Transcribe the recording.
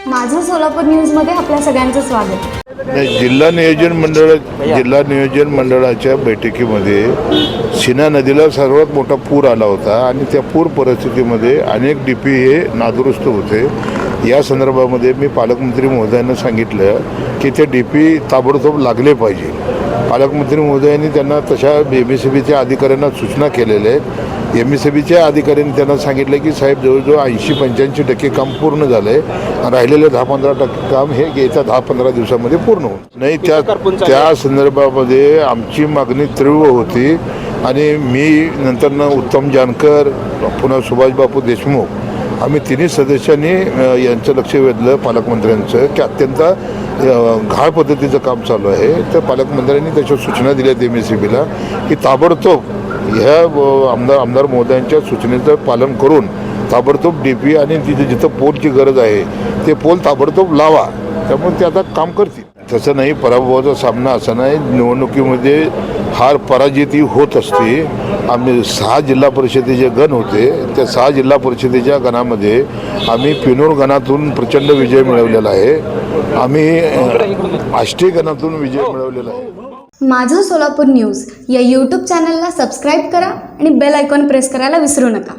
माझं सोलापूर न्यूजमध्ये आपल्या सगळ्यांचं स्वागत. जिल्हा नियोजन मंडळाच्या बैठकीमध्ये शिना नदीला सर्वात मोठा पूर आला होता आणि त्या पूर परिस्थितीमध्ये अनेक डीपी हे नादुरुस्त होते. या संदर्भामध्ये मी पालकमंत्री महोदयांना सांगितलं की ते डीपी ताबडतोब लागले पाहिजे. पालकमंत्री महोदयांनी त्यांना तशा MSEBच्या अधिकाऱ्यांना सूचना केलेल्या आहेत. MSEBच्या अधिकाऱ्यांनी त्यांना सांगितलं की साहेब जवळजवळ 80-85% काम पूर्ण झालं आहे, राहिलेले 10-15% काम हे येत्या 10-15 दिवसामध्ये पूर्ण होईल. नाही त्या संदर्भामध्ये आमची मागणी तीव्र होती आणि मी नंतरनं उत्तम जानकर पुन्हा सुभाषबापू देशमुख आम्ही तिन्ही सदस्यांनी यांचं लक्ष वेधलं पालकमंत्र्यांचं की अत्यंत घाळ पद्धतीचं काम चालू आहे. तर पालकमंत्र्यांनी त्याच्या सूचना दिल्यात MSEBला की ताबडतोब ह्या आमदार महोदयांच्या सूचनेचं पालन करून ताबडतोब DP आणि जिथं पोलची गरज आहे ते पोल ताबडतोब लावा. त्यामुळे ते आता काम करतील. तसं नाही, पराभवाचा सामना असा नाही. निवडणुकीमध्ये हार पराजित ही होत असते. आम्ही 6 जिल्हा परिषदेचे गण होते. त्या 6 जिल्हा परिषदेच्या गणामध्ये आम्ही पिनोर गणातून प्रचंड विजय मिळवलेला आहे. आम्ही आष्टी गणातून विजय मिळवलेला आहे. माझं सोलापूर न्यूज या यूट्यूब चॅनलला सबस्क्राईब करा आणि बेल आयकॉन प्रेस करायला विसरू नका.